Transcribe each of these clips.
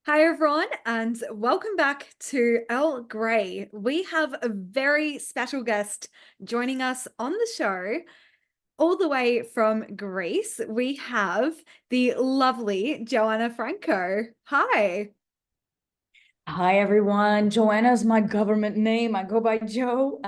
Hi, everyone, and welcome back to Earl Grey. We have a very special guest joining us on the show, all the way from Greece. We have the lovely Jo Franco. Hi. Hi everyone. Joanna's my government name. I go by Jo.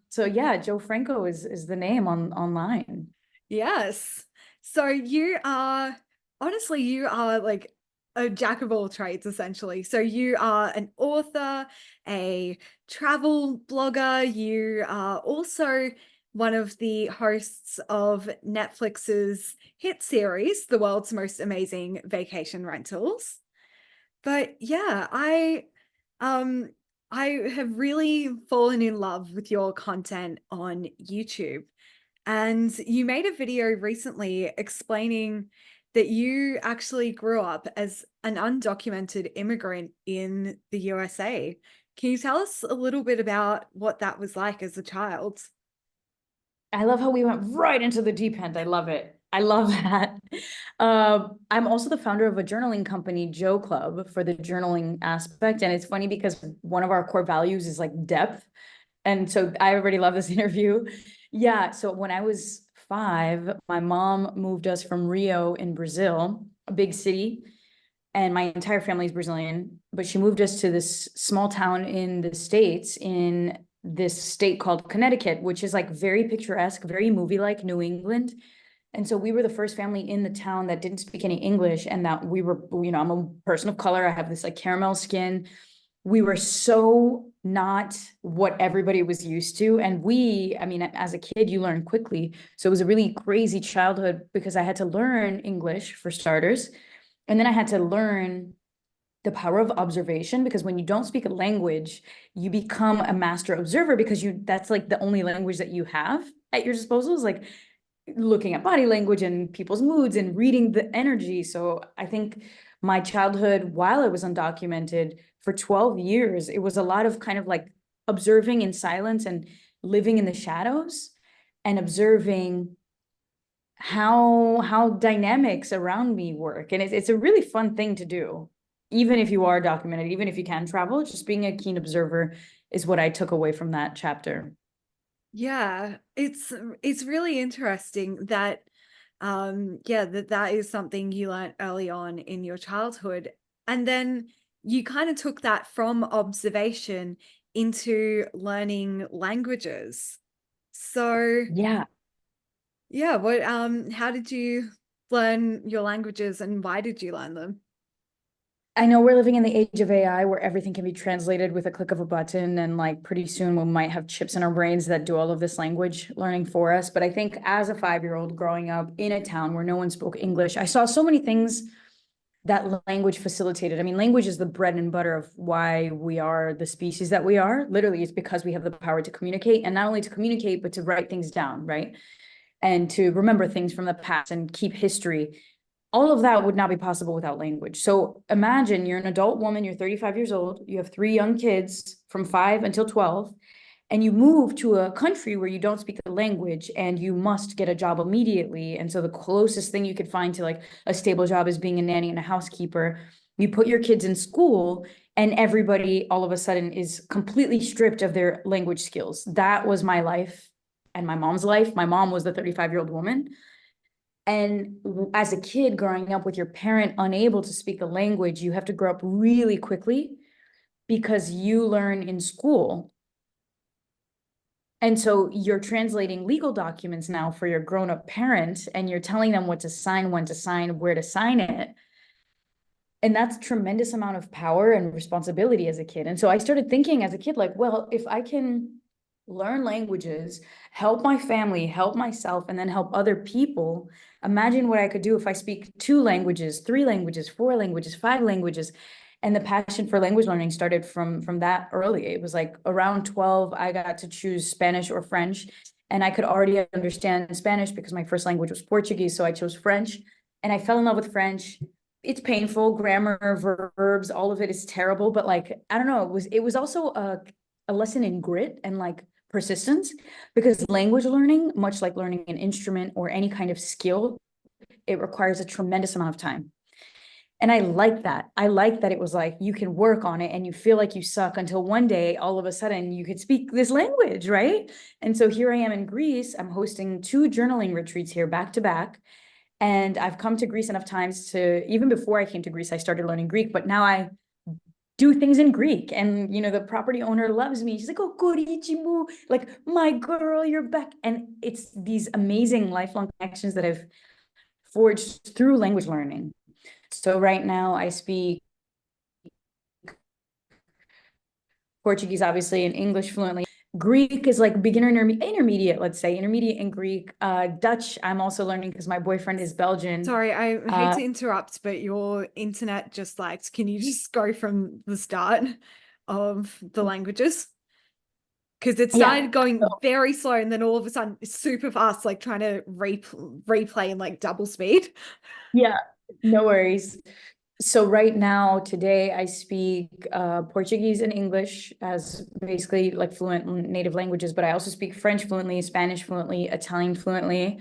So yeah, Jo Franco is the name on online. Yes. So you are like a jack of all trades, essentially. So you are an author, a travel blogger. You are also one of the hosts of Netflix's hit series, The World's Most Amazing Vacation Rentals. But yeah, um I have really fallen in love with your content on YouTube. And you made a video recently explaining that you actually grew up as an undocumented immigrant in the USA. Can you tell us a little bit about what that was like as a child? I love how we went right into the deep end. I love it. I love that. I'm also the founder of a journaling company, Joe Club, for the journaling aspect. And it's funny because one of our core values is like depth. And so I already love this interview. Yeah. So when I was 5, my mom moved us from Rio in Brazil, a big city, and my entire family is Brazilian, but she moved us to this small town in the States, in this state called Connecticut, which is like very picturesque, very movie-like New England. And so we were the first family in the town that didn't speak any English, and that we were, I'm a person of color. I have this like caramel skin. We were so not what everybody was used to. And I mean, as a kid, you learn quickly. So it was a really crazy childhood because I had to learn English for starters. And then I had to learn the power of observation, because when you don't speak a language, you become a master observer, because that's like the only language that you have at your disposal, is like looking at body language and people's moods and reading the energy. So I think my childhood, while I was undocumented for 12 years, it was a lot of kind of like observing in silence and living in the shadows and observing how dynamics around me work. And it's a really fun thing to do, even if you are documented, even if you can travel. Just being a keen observer is what I took away from that chapter. Yeah, it's really interesting that that is something you learnt early on in your childhood. And then you kind of took that from observation into learning languages. So, Yeah. yeah, how did you learn your languages and why did you learn them? I know we're living in the age of AI where everything can be translated with a click of a button, and like pretty soon we might have chips in our brains that do all of this language learning for us. But I think as a 5-year-old growing up in a town where no one spoke English, I saw so many things that language facilitated. I mean, language is the bread and butter of why we are the species that we are. Literally, it's because we have the power to communicate, and not only to communicate, but to write things down, right? And to remember things from the past and keep history. All of that would not be possible without language. So imagine you're an adult woman, you're 35 years old, you have 3 young kids from 5 until 12, and you move to a country where you don't speak the language and you must get a job immediately. And so the closest thing you could find to like a stable job is being a nanny and a housekeeper. You put your kids in school, and everybody all of a sudden is completely stripped of their language skills. That was my life and my mom's life. My mom was the 35-year-old woman. And as a kid growing up with your parent unable to speak the language, you have to grow up really quickly because you learn in school. And so you're translating legal documents now for your grown-up parents, and you're telling them what to sign, when to sign, where to sign it. And that's a tremendous amount of power and responsibility as a kid. And so I started thinking as a kid, like, well, if I can learn languages, help my family, help myself, and then help other people, imagine what I could do if I speak 2 languages, 3 languages, 4 languages, 5 languages. And the passion for language learning started from that early. It was like around 12, I got to choose Spanish or French. And I could already understand Spanish because my first language was Portuguese. So I chose French, and I fell in love with French. It's painful, grammar, verbs, all of it is terrible. But like, I don't know, it was also a lesson in grit and like persistence, because language learning, much like learning an instrument or any kind of skill, it requires a tremendous amount of time. And I like that. I like that it was like you can work on it and you feel like you suck until one day, all of a sudden, you could speak this language, right? And so here I am in Greece. I'm hosting 2 journaling retreats here back to back. And I've come to Greece enough times to, even before I came to Greece, I started learning Greek, but now I do things in Greek. And, the property owner loves me. She's like, oh, korichimu, like, my girl, you're back. And it's these amazing lifelong connections that I've forged through language learning. So right now I speak Portuguese, obviously, and English fluently. Greek is like beginner intermediate, let's say, intermediate in Greek. Dutch, I'm also learning because my boyfriend is Belgian. Sorry, I hate to interrupt, but your internet just lagged. Can you just go from the start of the languages? Because it Yeah. started going very slow and then all of a sudden it's super fast, like trying to replay in like double speed. Yeah, no worries. So right now, today, I speak Portuguese and English as basically like fluent native languages, but I also speak French fluently, Spanish fluently, Italian fluently.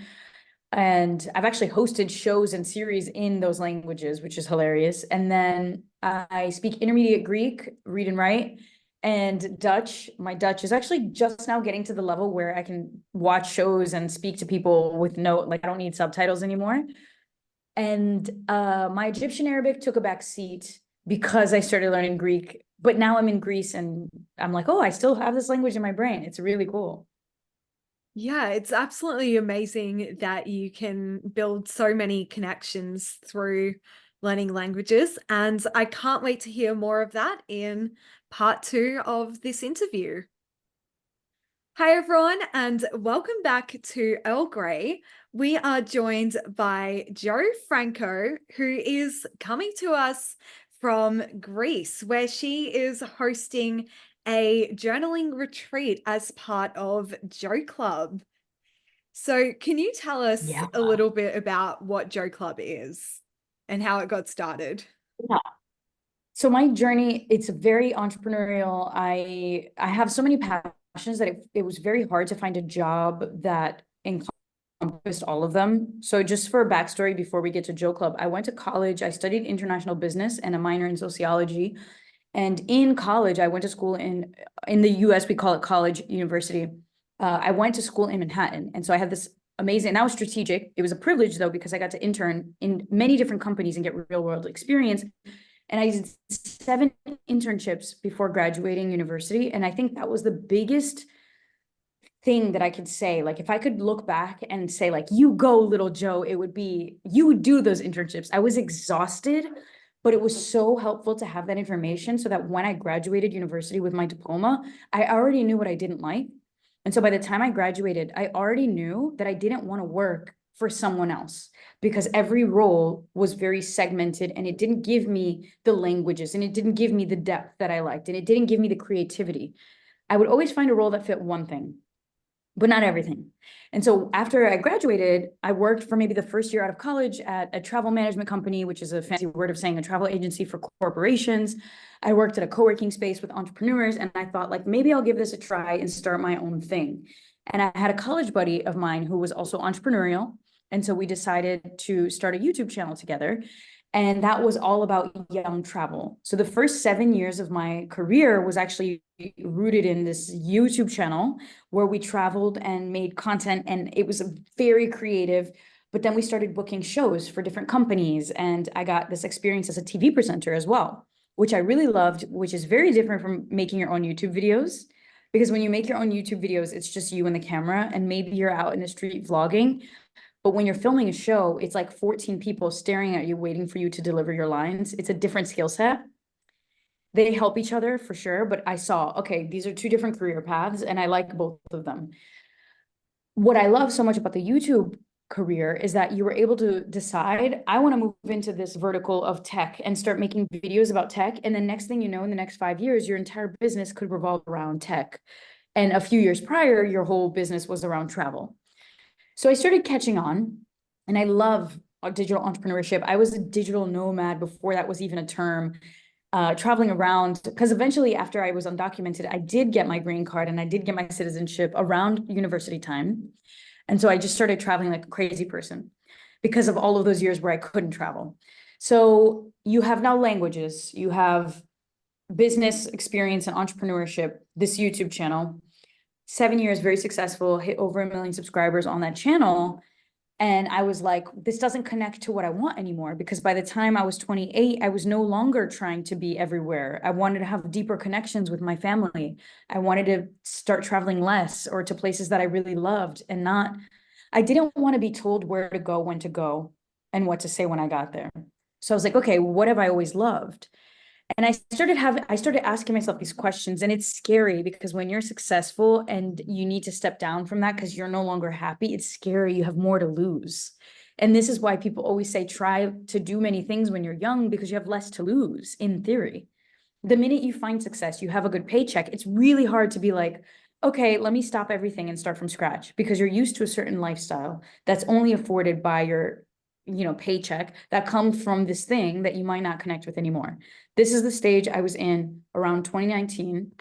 And I've actually hosted shows and series in those languages, which is hilarious. And then I speak intermediate Greek, read and write, and Dutch. My Dutch is actually just now getting to the level where I can watch shows and speak to people with like, I don't need subtitles anymore. And my Egyptian Arabic took a back seat because I started learning Greek. But now I'm in Greece and I'm like, oh, I still have this language in my brain. It's really cool. Yeah, it's absolutely amazing that you can build so many connections through learning languages. And I can't wait to hear more of that in part 2 of this interview. Hi, everyone, and welcome back to Earl Grey. We are joined by Jo Franco, who is coming to us from Greece, where she is hosting a journaling retreat as part of Jo Club. So, can you tell us Yeah. a little bit about what Jo Club is and how it got started? Yeah. So my journey, it's very entrepreneurial. I have so many passions that it was very hard to find a job that encompassed all of them. So just for a backstory before we get to Jo Club, I went to college, I studied international business and a minor in sociology. And in college, I went to school in the US, we call it college, university. I went to school in Manhattan. And so I had this amazing, and that was strategic. It was a privilege though, because I got to intern in many different companies and get real world experience. And I did 7 internships before graduating university. And I think that was the biggest thing that I could say. Like, if I could look back and say, like, you go, little Jo, it would be, you would do those internships. I was exhausted, but it was so helpful to have that information so that when I graduated university with my diploma, I already knew what I didn't like. And so by the time I graduated, I already knew that I didn't want to work for someone else because every role was very segmented and it didn't give me the languages and it didn't give me the depth that I liked and it didn't give me the creativity. I would always find a role that fit one thing, but not everything. And so after I graduated, I worked for maybe the first year out of college at a travel management company, which is a fancy word of saying a travel agency for corporations. I worked at a co-working space with entrepreneurs, and I thought, like, maybe I'll give this a try and start my own thing. And I had a college buddy of mine who was also entrepreneurial. And so we decided to start a YouTube channel together. And that was all about young travel. So the first 7 years of my career was actually rooted in this YouTube channel where we traveled and made content, and it was very creative. But then we started booking shows for different companies, and I got this experience as a TV presenter as well, which I really loved, which is very different from making your own YouTube videos. Because when you make your own YouTube videos, it's just you and the camera, and maybe you're out in the street vlogging. But when you're filming a show, it's like 14 people staring at you, waiting for you to deliver your lines. It's a different skill set. They help each other for sure, but I saw, okay, these are 2 different career paths, and I like both of them. What I love so much about the YouTube career is that you were able to decide, I want to move into this vertical of tech and start making videos about tech. And the next thing you know, in the next 5 years, your entire business could revolve around tech. And a few years prior, your whole business was around travel. So I started catching on, and I love digital entrepreneurship. I was a digital nomad before that was even a term, traveling around, because eventually after I was undocumented, I did get my green card and I did get my citizenship around university time. And so I just started traveling like a crazy person because of all of those years where I couldn't travel. So you have now languages, you have business experience and entrepreneurship, this YouTube channel, 7 years, very successful, hit over 1 million subscribers on that channel. And I was like, this doesn't connect to what I want anymore, because by the time I was 28, I was no longer trying to be everywhere. I wanted to have deeper connections with my family. I wanted to start traveling less, or to places that I really loved, and not, I didn't want to be told where to go, when to go, and what to say when I got there. So I was like, okay, what have I always loved? And I started asking myself these questions, and it's scary because when you're successful and you need to step down from that because you're no longer happy, it's scary. You have more to lose. And this is why people always say try to do many things when you're young, because you have less to lose in theory. The minute you find success, you have a good paycheck, it's really hard to be like, okay, let me stop everything and start from scratch, because you're used to a certain lifestyle that's only afforded by your, paycheck that comes from this thing that you might not connect with anymore. This is the stage I was in around 2019.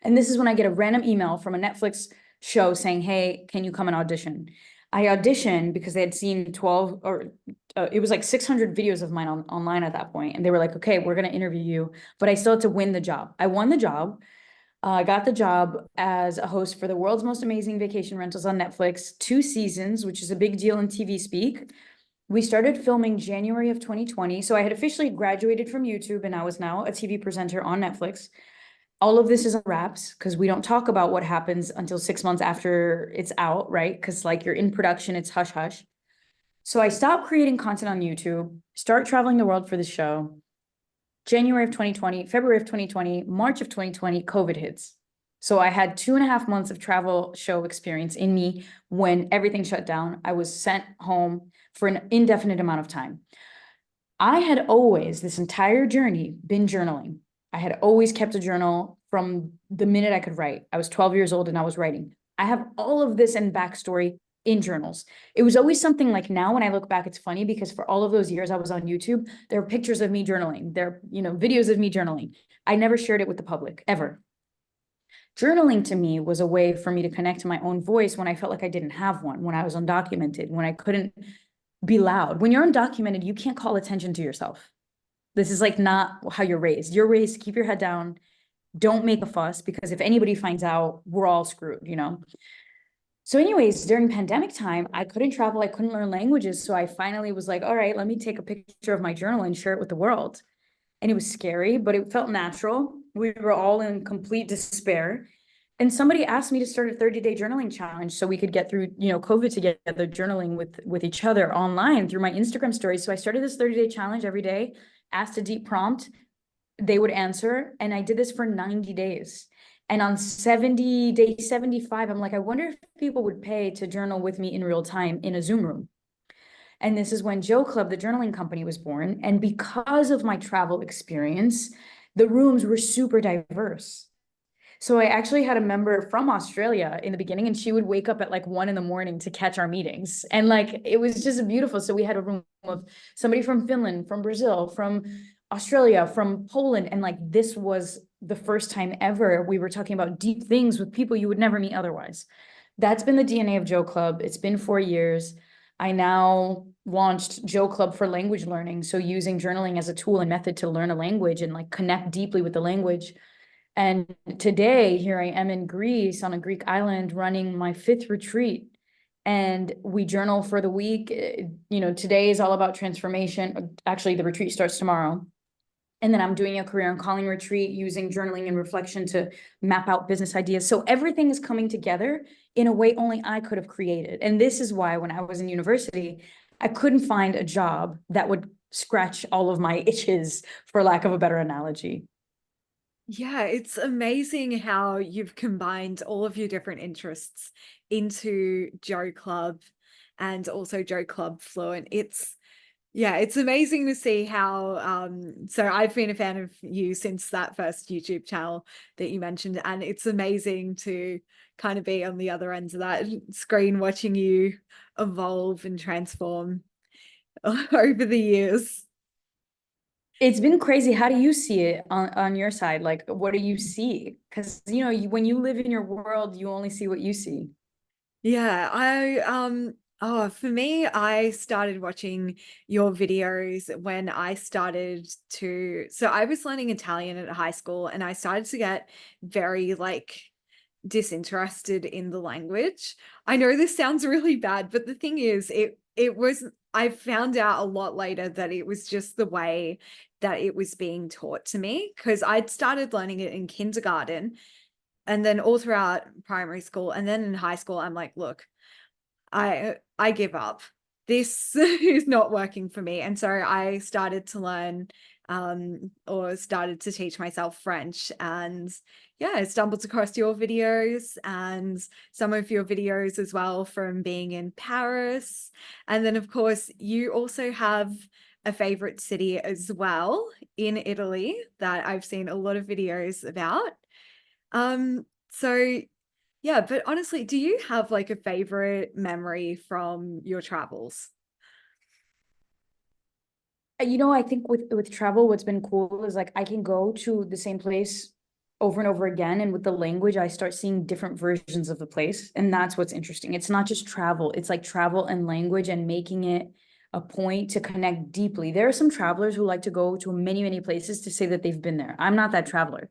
And this is when I get a random email from a Netflix show saying, hey, can you come and audition? I auditioned because they had seen 12, or it was like 600 videos of mine online at that point. And they were like, okay, we're going to interview you, but I still had to win the job. I won the job. I got the job as a host for the world's most amazing vacation rentals on Netflix, 2 seasons, which is a big deal in TV speak. We started filming January of 2020. So I had officially graduated from YouTube, and I was now a TV presenter on Netflix. All of this is on wraps because we don't talk about what happens until 6 months after it's out, right? Because like you're in production, it's hush hush. So I stopped creating content on YouTube, start traveling the world for the show. January of 2020, February of 2020, March of 2020, COVID hits. So I had 2.5 months of travel show experience in me when everything shut down. I was sent home for an indefinite amount of time. I had always, this entire journey, been journaling. I had always kept a journal from the minute I could write. I was 12 years old and I was writing. I have all of this in backstory in journals. It was always something like, now when I look back, it's funny because for all of those years I was on YouTube, there are pictures of me journaling. There are, videos of me journaling. I never shared it with the public, ever. Journaling to me was a way for me to connect to my own voice when I felt like I didn't have one, when I was undocumented, when I couldn't be loud. When you're undocumented, you can't call attention to yourself. This is like not how you're raised. You're raised to keep your head down, don't make a fuss, because if anybody finds out, we're all screwed. So anyways, during pandemic time, I couldn't travel, I couldn't learn languages. So I finally was like, all right, let me take a picture of my journal and share it with the world. And it was scary, but it felt natural. We were all in complete despair. And somebody asked me to start a 30-day journaling challenge so we could get through, COVID together, journaling with each other online through my Instagram stories. So I started this 30-day challenge every day, asked a deep prompt, they would answer, and I did this for 90 days. And on day 75, I'm like, I wonder if people would pay to journal with me in real time in a Zoom room. And this is when Jo Club, the journaling company, was born. And because of my travel experience, the rooms were super diverse. So I actually had a member from Australia in the beginning, and she would wake up at like 1 in the morning to catch our meetings. And like, it was just beautiful. So we had a room of somebody from Finland, from Brazil, from Australia, from Poland. And like, this was the first time ever we were talking about deep things with people you would never meet otherwise. That's been the DNA of Jo Club. It's been 4 years. I now launched Jo Club for language learning. So using journaling as a tool and method to learn a language and like connect deeply with the language. And today, here I am in Greece on a Greek island running my 5th retreat. And we journal for the week. Today is all about transformation. Actually, the retreat starts tomorrow. And then I'm doing a career and calling retreat using journaling and reflection to map out business ideas. So everything is coming together in a way only I could have created. And this is why when I was in university, I couldn't find a job that would scratch all of my itches, for lack of a better analogy. Yeah, it's amazing how you've combined all of your different interests into Jo Club and also Jo Club Fluent. It's amazing to see how so I've been a fan of you since that first YouTube channel that you mentioned, and it's amazing to kind of be on the other end of that screen watching you evolve and transform over the years. It's been crazy. How do you see it on your side? Like, what do you see? Because, when you live in your world, you only see what you see. Yeah, Oh, for me, I started watching your videos when I started so I was learning Italian at high school and I started to get very like disinterested in the language. I know this sounds really bad, but the thing is, it was I found out a lot later that it was just the way that it was being taught to me because I'd started learning it in kindergarten and then all throughout primary school and then in high school I'm like, look, I give up. This is not working for me. And so I started to learn or started to teach myself French. And yeah, I stumbled across your videos and some of your videos as well from being in Paris. And then of course you also have a favorite city as well in Italy that I've seen a lot of videos about. So yeah, but honestly, do you have like a favorite memory from your travels? You know, I think with travel, what's been cool is like I can go to the same place over and over again, and with the language, I start seeing different versions of the place, and that's what's interesting. It's not just travel; it's like travel and language, and making it a point to connect deeply. There are some travelers who like to go to many, many places to say that they've been there. I'm not that traveler.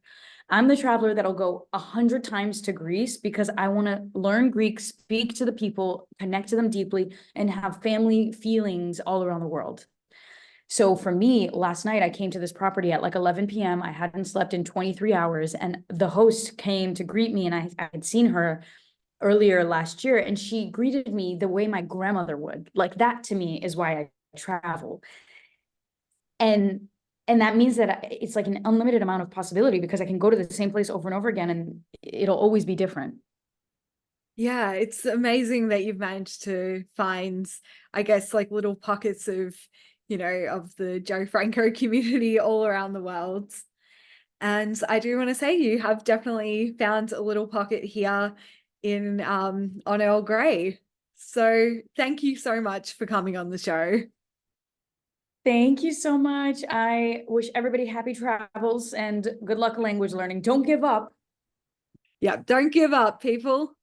I'm the traveler that'll go 100 times to Greece because I want to learn Greek, speak to the people, connect to them deeply, and have family feelings all around the world. So for me, last night I came to this property at like 11 p.m. I hadn't slept in 23 hours, and the host came to greet me, and I had seen her earlier last year, and she greeted me the way my grandmother would. Like that to me is why I travel. And and that means that it's like an unlimited amount of possibility because I can go to the same place over and over again and it'll always be different. Yeah, it's amazing that you've managed to find, I guess, like little pockets of, of the Jo Franco community all around the world. And I do want to say you have definitely found a little pocket here in on Earl Grey. So thank you so much for coming on the show. Thank you so much. I wish everybody happy travels and good luck language learning. Don't give up. Yeah, don't give up, people.